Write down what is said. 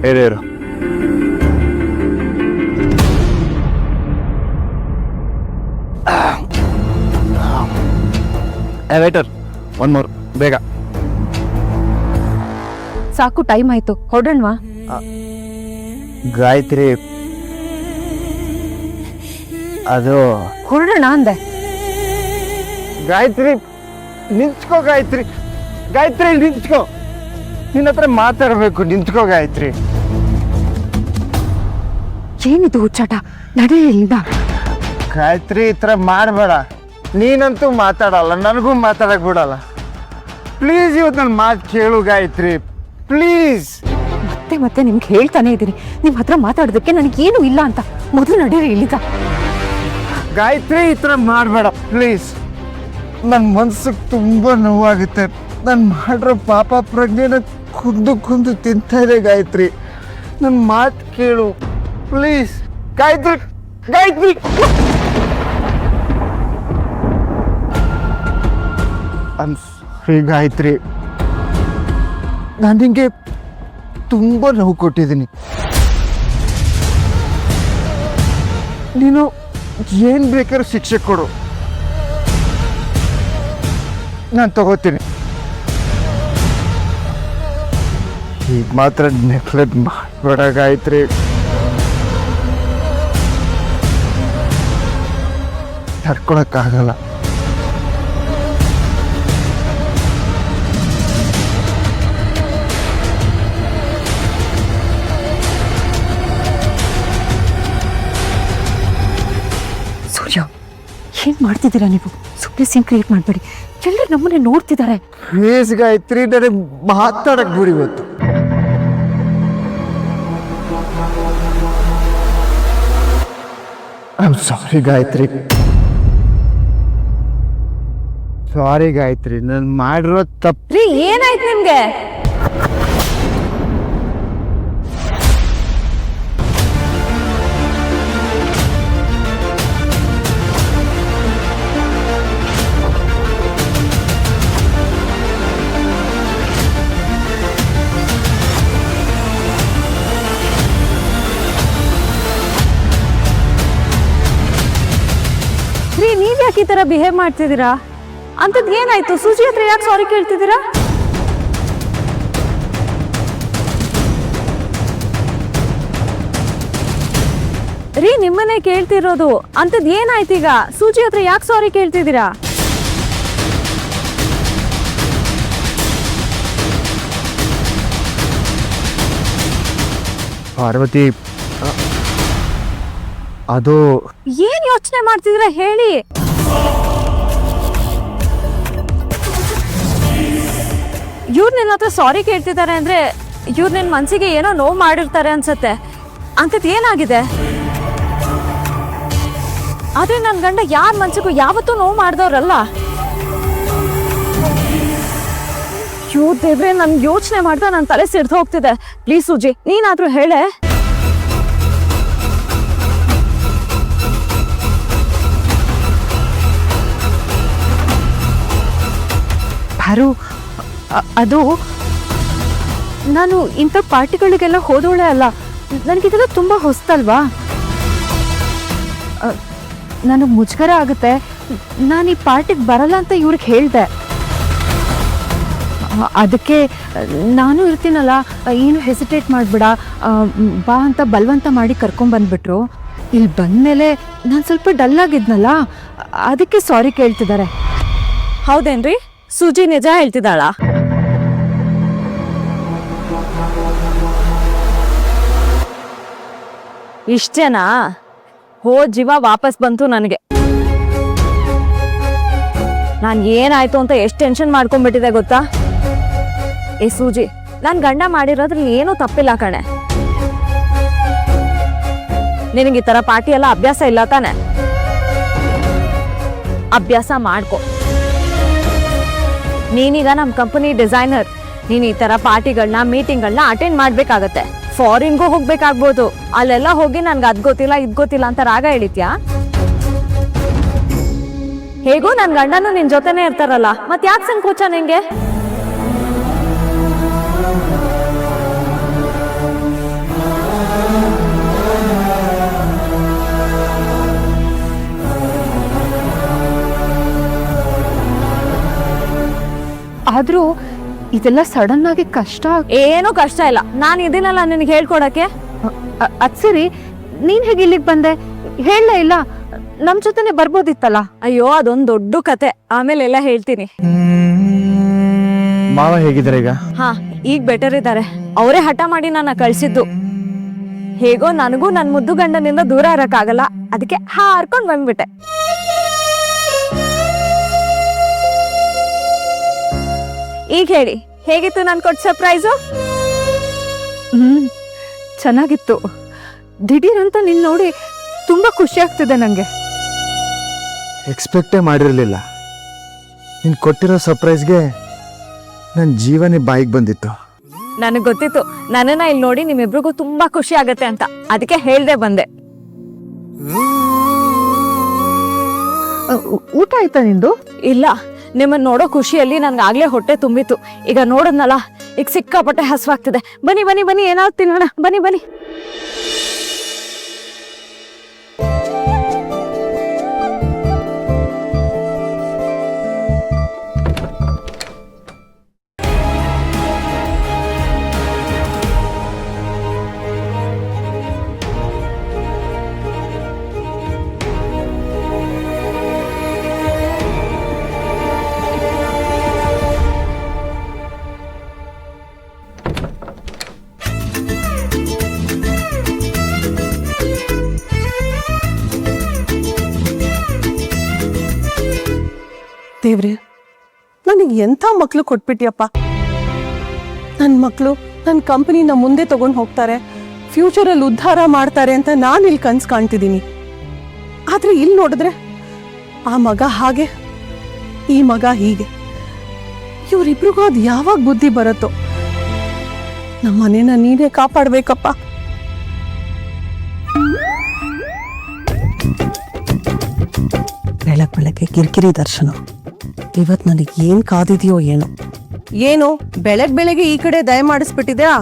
ಹಿರಿಯರು. Water, one more, ಬೇಗ. ಸಾಕು, ಟೈಮ್ ಆಯ್ತು, ಹೊರಡೋಣವಾ? ಗಾಯತ್ರಿ, ಅದು ಹೊರಡೋಣ ಅಂದೆ. ಗಾಯತ್ರಿ ನಿಂತ್ಕೋ. ಗಾಯತ್ರಿ, ಗಾಯತ್ರಿ ನಿಂತ್ಕೋ. ನಿನ್ನ ಹತ್ರ ಮಾತಾಡಬೇಕು, ನಿಂತ್ಕೋ ಗಾಯತ್ರಿ. ಏನಿದು ಹುಚ್ಚಾಟ? ನಡೆಯಲಿಲ್ಲ. ಗಾಯತ್ರಿ, ಈ ಥರ ಮಾಡಬೇಡ. ನೀನಂತೂ ಮಾತಾಡಲ್ಲ, ನನಗೂ ಮಾತಾಡಕ್ ಬಿಡಲ್ಲ. ಪ್ಲೀಸ್ ಇವತ್ತು ನನ್ನ ಮಾತು ಕೇಳು ಗಾಯತ್ರಿ, ಪ್ಲೀಸ್. ಮತ್ತೆ ಮತ್ತೆ ನಿಮ್ಗೆ ಹೇಳ್ತಾನೆ ಇದ್ದೀನಿ, ನಿಮ್ಮ ಹತ್ರ ಮಾತಾಡೋದಕ್ಕೆ ನನಗೇನು ಇಲ್ಲ ಅಂತ. ಮೊದಲು ನಡೆಯಲಿ ಇಲ್ಲಿಗ. ಗಾಯತ್ರಿ, ಈ ಥರ ಮಾಡಬೇಡ ಪ್ಲೀಸ್. ನನ್ನ ಮನ್ಸಿಗೆ ತುಂಬ ನೋವಾಗುತ್ತೆ. ನಾನು ಮಾಡಿರೋ ಪಾಪ ಪ್ರಜ್ಞೆನ ಕುಂದು ತಿಂತಾ ಇದೆ ಗಾಯತ್ರಿ. ನನ್ನ ಮಾತು ಕೇಳು ಪ್ಲೀಸ್. ಗಾಯತ್ರಿ, ಗಾಯತ್ರಿ. ಸಾರಿ ಗಾಯತ್ರಿ, ನಾನು ನಿಂಗೆ ತುಂಬ ನೋವು ಕೊಟ್ಟಿದ್ದೀನಿ. ನೀನು ಏನು ಬೇಕಾದ್ರೂ ಶಿಕ್ಷೆ ಕೊಡು, ನಾನು ತಗೋತೀನಿ. ಈಗ ಮಾತ್ರ ನೆಗ್ಲೆಕ್ಟ್ ಮಾಡಬೇಡ ಗಾಯತ್ರಿ. ತಡ್ಕೊಳಕ್ಕಾಗಲ್ಲ. ಸೂರ್ಯ, ಏನ್ ಮಾಡ್ತಿದ್ದೀರಾ ನೀವು? ಸುಮ್ಮನೆ ಸೀನ್ ಕ್ರಿಯೇಟ್ ಮಾಡಬೇಡಿ. ಎಲ್ಲರೂ ನಮ್ಮನ್ನೇ ನೋಡ್ತಿದ್ದಾರೆ. ಪ್ಲೀಸ್ ಗಾಯತ್ರಿ, ನನಗೆ ಮಾತಾಡಕ್ ಬಿಡಿ ಇವತ್ತು. I am sorry Gayatri. Sorry Gayatri, ನಾನು ಮಾಡಿರೋ ತಪ್ಪು. ರೀ, ಏನಾಯ್ತು ನಿಮ್ಗೆ? ನೀವ್ ಯಾಕೆ ಈ ತರ ಬಿಹೇವ್ ಮಾಡ್ತಿದ್ದೀರಾ? ಅಂತದ್ ಏನಾಯ್ತು? ಸೂಜಿ ಹತ್ರ ಯಾಕೆ ಸಾರಿ ಕೇಳ್ತಿದ್ದೀರಾ? ರೀ, ನಿಮ್ಮನ್ನೇ ಕೇಳ್ತಿರೋದು. ಅಂತದ್ ಏನಾಯ್ತು ಈಗ? ಸೂಜಿ ಹತ್ರ ಯಾಕೆ ಸಾರಿ ಕೇಳ್ತಿದ್ದೀರಾ? ಪಾರ್ವತಿ, ಅದು ಏನ್ ಯೋಚನೆ ಮಾಡ್ತಿದ್ದೀರಾ ಹೇಳಿ. ಇವ್ರು ನಿನ್ನ ಹತ್ರ ಸಾರಿ ಕೇಳ್ತಿದ್ದಾರೆ ಅಂದ್ರೆ ಇವ್ರು ನಿನ್ನ ಮನ್ಸಿಗೆ ಏನೋ ನೋವು ಮಾಡಿರ್ತಾರೆ ಅನ್ಸತ್ತೆ. ಅಂತದ್ ಏನಾಗಿದೆ? ಆದ್ರೆ ನನ್ನ ಗಂಡ ಯಾರ ಮನ್ಸಿಗೂ ಯಾವತ್ತೂ ನೋವು ಮಾಡ್ದವ್ರಲ್ಲ. ಯೋ ದೇವ್ರೆ, ನನ್ ಯೋಚನೆ ಮಾಡ್ತಾ ನನ್ನ ತಲೆ ಸಿಡ್ದು ಹೋಗ್ತಿದೆ. ಪ್ಲೀಸ್ ಸೂಜಿ, ನೀನಾದ್ರೂ ಹೇಳೆ. ಭಾರು, ಅದು ನಾನು ಇಂಥ ಪಾರ್ಟಿಗಳಿಗೆಲ್ಲ ಹೋದೋಳೆ ಅಲ್ಲ. ನನಗಿದೆಲ್ಲ ತುಂಬ ಹೊಸ್ತಲ್ವಾ. ನನಗೆ ಮುಜುಗರ ಆಗುತ್ತೆ. ನಾನು ಈ ಪಾರ್ಟಿಗೆ ಬರಲ್ಲ ಅಂತ ಇವ್ರಿಗೆ ಹೇಳಿದೆ. ಅದಕ್ಕೆ ನಾನು ಇರ್ತೀನಲ್ಲ, ಏನು ಹೆಸಿಟೇಟ್ ಮಾಡಿಬಿಡ ಬಾ ಅಂತ ಬಲವಂತ ಮಾಡಿ ಕರ್ಕೊಂಡ್ಬಂದ್ಬಿಟ್ರು. ಇಲ್ಲಿ ಬಂದಮೇಲೆ ನಾನು ಸ್ವಲ್ಪ ಡಲ್ ಆಗಿದ್ನಲ್ಲ, ಅದಕ್ಕೆ ಸಾರಿ ಕೇಳ್ತಿದ್ದಾರೆ. ಹೌದೇನ್ರಿ? ಸೂಜಿ ನಿಜ ಹೇಳ್ತಿದ್ದಾಳ? ಇಷ್ಟೇನಾ? ಜೀವ ವಾಪಸ್ ಬಂತು ನನಗೆ. ನಾನು ಏನಾಯ್ತು ಅಂತ ಎಷ್ಟು ಟೆನ್ಷನ್ ಮಾಡ್ಕೊಂಡ್ಬಿಟ್ಟಿದೆ ಗೊತ್ತಾ? ಏ ಸೂಜಿ, ನಾನು ಗಂಡ ಮಾಡಿರೋದ್ರಲ್ಲಿ ಏನೂ ತಪ್ಪಿಲ್ಲ ಕಣೆ. ನಿನಗೆ ಈ ಥರ ಪಾರ್ಟಿ ಎಲ್ಲ ಅಭ್ಯಾಸ ಇಲ್ಲ ತಾನೆ? ಅಭ್ಯಾಸ ಮಾಡ್ಕೊ. ನೀನೀಗ ನಮ್ಮ ಕಂಪನಿ ಡಿಸೈನರ್. ನೀನು ಈ ಥರ ಪಾರ್ಟಿಗಳನ್ನ ಮೀಟಿಂಗ್ಗಳನ್ನ ಅಟೆಂಡ್ ಮಾಡಬೇಕಾಗತ್ತೆ. ಫಾರಿನ್ಗೂ ಹೋಗ್ಬೇಕಾಗ್ಬೋದು. ಅಲ್ಲೆಲ್ಲ ಹೋಗಿ ನನ್ಗೆ ಅದ್ ಗೊತ್ತಿಲ್ಲ ಇದ್ ಗೊತ್ತಿಲ್ಲ ಅಂತ ರಾಗ ಹೇಳಿತ್ಯಾ? ಹೇಗೂ ನನ್ನ ಗಂಡನು ನಿನ್ ಜೊತೆನೆ ಇರ್ತಾರಲ್ಲ, ಮತ್ ಯಾಕೆ ಸಂಕೋಚ ನಿಂಗೆ? ಆದ್ರೂ ಇದೆಲ್ಲ ಸಡನ್ ಆಗಿ ಕಷ್ಟ. ಏನೂ ಕಷ್ಟ ಇಲ್ಲ, ನಾನು ಇದೀನಲ್ಲ ನಿನಗೆ ಹೇಳ್ಕೊಡಕ್ಕೆ. ಅದ್ ಸರಿ, ನೀನ್ ಹೇಗೆ ಇಲ್ಲಿಗೆ ಬಂದೆ? ಹೇಳಲೇ ಇಲ್ಲ. ನಮ್ ಜೊತೆನೆ ಬರ್ಬೋದಿತ್ತಲ್ಲ. ಅಯ್ಯೋ ಅದೊಂದು ದೊಡ್ಡ ಕತೆ, ಆಮೇಲೆ ಎಲ್ಲ ಹೇಳ್ತೀನಿ. ಮಾವ ಹೇಗಿದ್ದಾರೆ ಈಗ? ಹಾ, ಈಗ ಬೆಟರ್ ಇದ್ದಾರೆ. ಅವರೇ ಹಠ ಮಾಡಿ ನನ್ನ ಕಳ್ಸಿದ್ದು. ಹೇಗೋ ನನಗೂ ನನ್ನ ಮುದ್ದು ಗಂಡನಿಂದ ದೂರ ಇರಕ್ಕಾಗಲ್ಲ, ಅದಕ್ಕೆ ಹಾರ್ಕೊಂಡ್ ಬಂದ್ಬಿಟ್ಟೆ. ಈಗ ಹೇಳಿ, ಹೇಗಿತ್ತು ನಾನು ಕೊಟ್ಟ ಸರ್ಪ್ರೈಸು? ಚೆನ್ನಾಗಿತ್ತು. ದಿಢೀರಂತ ನಿನ್ ನೋಡಿ ತುಂಬಾ ಖುಷಿ ಆಗ್ತಿದೆ ನಂಗೆ. ಎಕ್ಸ್ಪೆಕ್ಟೇ ಮಾಡಿರಲಿಲ್ಲ. ನೀನು ಕೊಟ್ಟಿರೋ ಸರ್ಪ್ರೈಸ್ಗೆ ನನ್ನ ಜೀವನೇ ಬಾಯಿಗೆ ಬಂದಿತ್ತು. ನನಗೆ ಗೊತ್ತಿತ್ತು ನನ್ನನ್ನ ಇಲ್ಲಿ ನೋಡಿ ನಿಮ್ಮಿಬ್ರಿಗೂ ತುಂಬಾ ಖುಷಿ ಆಗತ್ತೆ ಅಂತ, ಅದಕ್ಕೆ ಹೇಳ್ದೆ ಬಂದೆ. ಊಟ ಆಯ್ತಾ ನಿಂದು? ಇಲ್ಲ, ನಿಮ್ಮನ್ನ ನೋಡೋ ಖುಷಿಯಲ್ಲಿ ನನ್ಗೆ ಆಗ್ಲೇ ಹೊಟ್ಟೆ ತುಂಬಿತ್ತು. ಈಗ ನೋಡದ್ನಲ್ಲ, ಈಗ ಸಿಕ್ಕಾಪಟ್ಟೆ ಹಸುವಾಗ್ತಿದೆ. ಬನ್ನಿ ಬನ್ನಿ ಬನ್ನಿ, ಏನಾದ್ರು ತಿನ್ನೋಣ, ಬನ್ನಿ ಬನ್ನಿ. ದೇವ್ರೆ, ನನಗೆ ಎಂಥ ಮಕ್ಕಳು ಕೊಟ್ಬಿಟ್ಟಿಯಪ್ಪ. ನನ್ನ ಮಕ್ಕಳು ನನ್ನ ಕಂಪನಿನ ಮುಂದೆ ತಗೊಂಡು ಹೋಗ್ತಾರೆ, ಫ್ಯೂಚರಲ್ಲಿ ಉದ್ಧಾರ ಮಾಡ್ತಾರೆ ಅಂತ ನಾನು ಇಲ್ಲಿ ಕನ್ಸು ಕಾಣ್ತಿದ್ದೀನಿ. ಆದರೆ ಇಲ್ಲಿ ನೋಡಿದ್ರೆ ಆ ಮಗ ಹಾಗೆ, ಈ ಮಗ ಹೀಗೆ. ಇವರಿಬ್ರಿಗೂ ಅದು ಯಾವಾಗ ಬುದ್ಧಿ ಬರುತ್ತೋ. ನಮ್ಮ ಮನೇನ ನೀನೇ ಕಾಪಾಡಬೇಕಪ್ಪ. ಬೆಳಗ್ಗೆ ಕಿರಿಕಿರಿ ದರ್ಶನ. ಇವತ್ತು ನನಗೆ ಏನು ಕಾದಿದೆಯೋ ಏನೋ. ಬೆಳಗ್ಗೆ ಈ ಕಡೆ ದಯ ಮಾಡಿಸ್ಬಿಟ್ಟಿದ್ಯಾ?